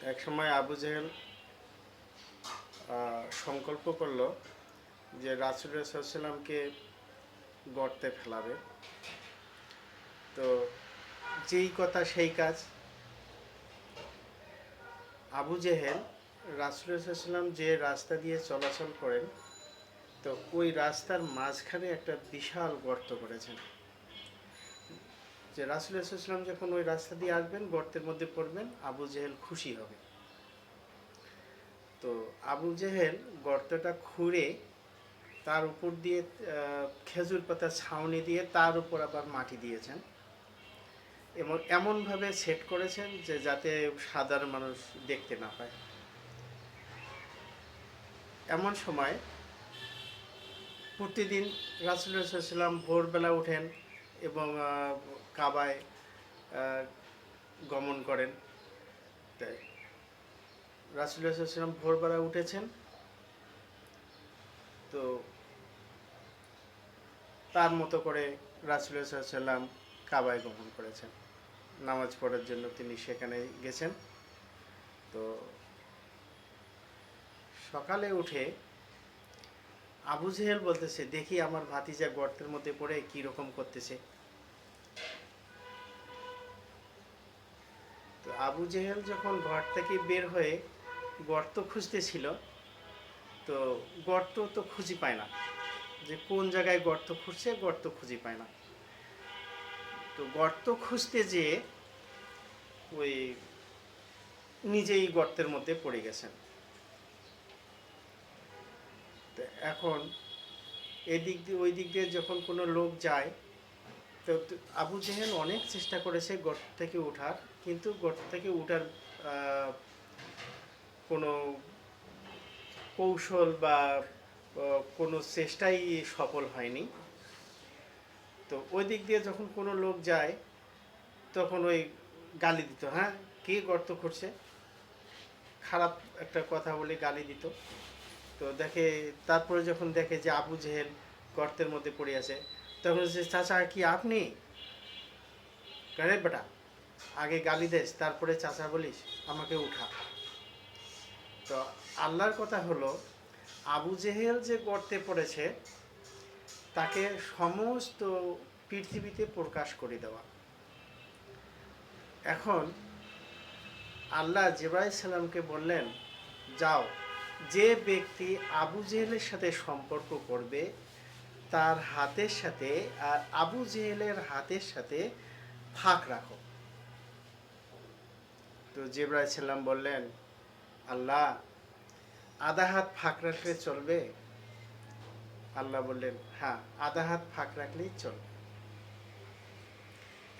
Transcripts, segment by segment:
এক সময় আবু জেহেল সংকল্প করলো যে রাসূলুল্লাহ সাল্লাল্লাহু আলাইহি ওয়াসাল্লামকে গর্তে ফেলাবে। তো যেই কথা সেই কাজ। আবু জেহেল রাসূলুল্লাহ সাল্লাল্লাহু আলাইহি ওয়াসাল্লাম যে রাস্তা দিয়ে চলাচল করেন, তো ওই রাস্তার মাঝখানে একটা বিশাল গর্ত করেছেন, যে রাসূলুল্লাহ সাল্লাল্লাহু আলাইহি ওয়াসাল্লাম যখন ওই রাস্তা দিয়ে আসবেন, গর্তের মধ্যে পড়বেন, আবু জেহেল খুশি হবে। তো আবু জেহেল গর্তটা খুঁড়ে তার উপর দিয়ে খেজুর পাতার ছাউনি দিয়ে তার উপর আবার মাটি দিয়েছেন, এবং এমনভাবে সেট করেছেন যে যাতে সাধারণ মানুষ দেখতে না পায়। এমন সময় প্রতিদিন রাসূলুল্লাহ সাল্লাল্লাহু আলাইহি ওয়াসাল্লাম ভোরবেলা ওঠেন এবং কাবায় গমন করেন। তাই রাসূলুল্লাহ সাল্লাল্লাহু আলাইহি ওয়াসাল্লাম ভোরবেলা উঠেছেন, তো তার মতো করে রাসূলুল্লাহ সাল্লাল্লাহু আলাইহি ওয়াসাল্লাম কাবায় গমন করেছেন, নামাজ পড়ার জন্য তিনি সেখানে গেছেন। তো সকালে উঠে আবু জেহেল বলতেছে, দেখি আমার ভাতিজা গর্তের মধ্যে পড়ে কি রকম করতেছে। তো আবু জেহেল যখন ঘর থেকে বের হয়ে গর্ত খুঁজতেছিল, তো গর্ত তো খুঁজে পায় না, যে কোন জায়গায় গর্ত খুঁজছে, গর্ত খুঁজে পায় না। তো গর্ত খুঁজতে যেয়ে ওই নিজেই গর্তের মধ্যে পড়ে গেছেন। তো এখন এদিক দিয়ে ওই দিক দিয়ে যখন কোনো লোক যায়, তো আবু জেহেল অনেক চেষ্টা করেছে গর্ত থেকে ওঠার, কিন্তু গর্ত থেকে ওঠার কোনো কৌশল বা কোনো চেষ্টাই সফল হয়নি। তো ওই দিক দিয়ে যখন কোনো লোক যায়, তখন ওই গালি দিত, হ্যাঁ কে গর্ত করছে, খারাপ একটা কথা বলে গালি দিত। তো দেখে, তারপরে যখন দেখে যে আবু জেহেল গর্তের মধ্যে পড়ে আছে, তখন সে, চাচা কি আপনি? আরে বেটা, আগে গালি দেস তারপরে চাচা বলিস, আমাকে উঠা। তো আল্লাহর কথা হলো, আবু জেহেল যে গর্তে পড়েছে তাকে সমস্ত পৃথিবীতে প্রকাশ করে দেওয়া। এখন আল্লাহ জিবরাইল সালামকে বললেন, যাও, যে ব্যক্তি আবু জেহেলের সাথে সম্পর্ক করবে তার হাতের সাথে আর আবু জেহেলের হাতের সাথে ফাঁক রাখো। তো জিবরাইল সালাম বললেন, আল্লাহ, আধা হাত ফাঁক রাখলে চলবে? আল্লাহ বললেন, হ্যাঁ, আধা হাত ফাঁক রাখলেই চলবে।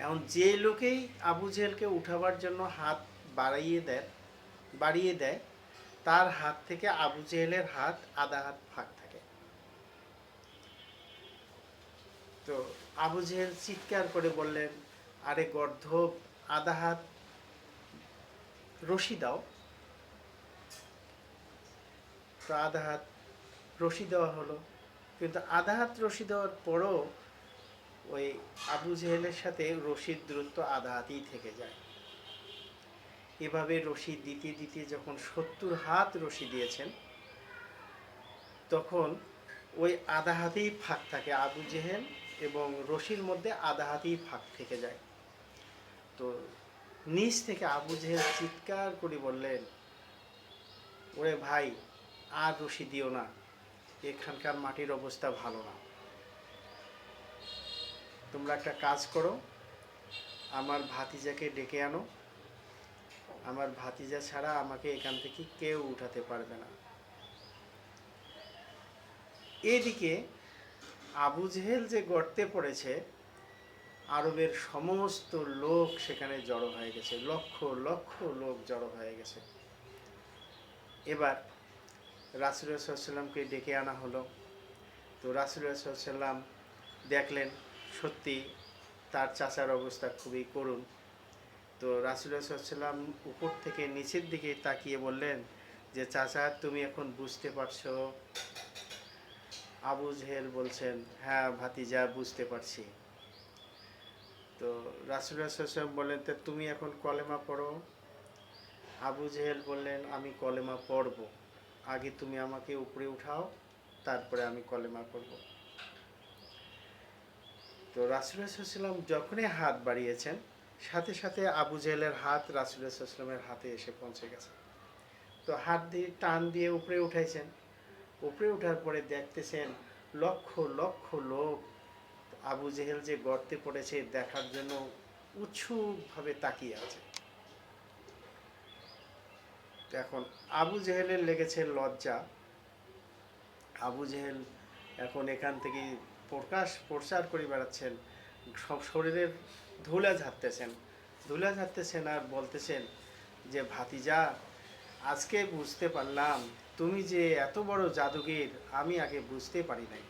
এখন যে লোকেই আবু জেহেলকে উঠাবার জন্য হাত বাড়িয়ে দেয়, তার হাত থেকে আবু জেহেলের হাত আধা হাত ফাঁক থাকে। তো আবু জেহেল চিৎকার করে বললেন, আরে গর্ধব, আধা হাত রশি দাও। তো আধা হাত রশি দেওয়া হলো, কিন্তু আধা হাত রশি দেওয়ার পরও ওই আবু জেহেলের সাথে রশির দূরত্ব আধা হাতই থেকে যায়। এভাবে রশি দিতে দিতে যখন 70 হাত রশি দিয়েছেন, তখন ওই আধা হাতেই ফাঁক থাকে আবু জেহেল, এবং রশির মধ্যে আধা হাতেই ফাঁক থেকে যায়। তো নিচ থেকে আবু জেহেল চিৎকার করে বললেন, ওরে ভাই, আর রশি দিও না, এখানকার মাটির অবস্থা ভালো না। তোমরা একটা কাজ করো, আমার ভাতিজাকে ডেকে আনো, আমার ভাতিজা ছাড়া আমাকে এখান থেকে কেউ উঠাতে পারবে না। এদিকে আবু জেহেল যে গর্তে পড়েছে, আরবের সমস্ত লোক সেখানে জড়ো হয়ে গেছে, লক্ষ লক্ষ লোক জড়ো হয়ে গেছে। এবার রাসূলুল্লাহ সাল্লাল্লাহু আলাইহি ওয়াসাল্লামকে ডেকে আনা হলো। তো রাসূলুল্লাহ সাল্লাল্লাহু আলাইহি ওয়াসাল্লাম দেখলেন সত্যি তার চাচার অবস্থা খুবই করুণ। তো রাসূলুল্লাহ সাল্লাল্লাহু আলাইহি ওয়াসাল্লাম উপর থেকে নিচের দিকে তাকিয়ে বললেন যে, চাচা তুমি এখন বুঝতে পারছো? আবু জেহেল বলছেন, হ্যাঁ ভাতিজা, বুঝতে পারছি। তো রাসূলুল্লাহ সাল্লাল্লাহু আলাইহি ওয়াসাল্লাম বললেন, তা তুমি এখন কলেমা পড়ো। আবু জেহেল বললেন, আমি কলেমা পড়ব, আগে তুমি আমাকে উপরে উঠাও, তারপরে আমি কলেমা পড়ব। তো রাসূলুল্লাহ সাল্লাল্লাহু আলাইহি ওয়াসাল্লাম যখনই হাত বাড়িয়েছেন, সাথে সাথে আবু জেহেলের হাত রাসূলুল্লাহ সাল্লাল্লাহু আলাইহি ওয়াসাল্লামের হাতে এসে পৌঁছে গেছে। তো হাত দিয়ে টান দিয়ে উপরে উঠাইছেন। উপরে ওঠার পরে দেখতেছেন লক্ষ লক্ষ লোক আবু জেহেল যে গর্তে পড়েছে দেখার জন্য উৎসুকভাবে তাকিয়ে আছে। তো এখন আবু জেহেলের লেগেছে লজ্জা। আবু জেহেল এখন এখান থেকে প্রচার করে বেড়াচ্ছেন, সব শরীরের ধুলা ঝাড়তেছেন, ধুলা ঝাড়তেছেন আর বলতেছেন যে, ভাতিজা, আজকে বুঝতে পারলাম তুমি যে এত বড় জাদুগির, আমি আগে বুঝতে পারি নাই।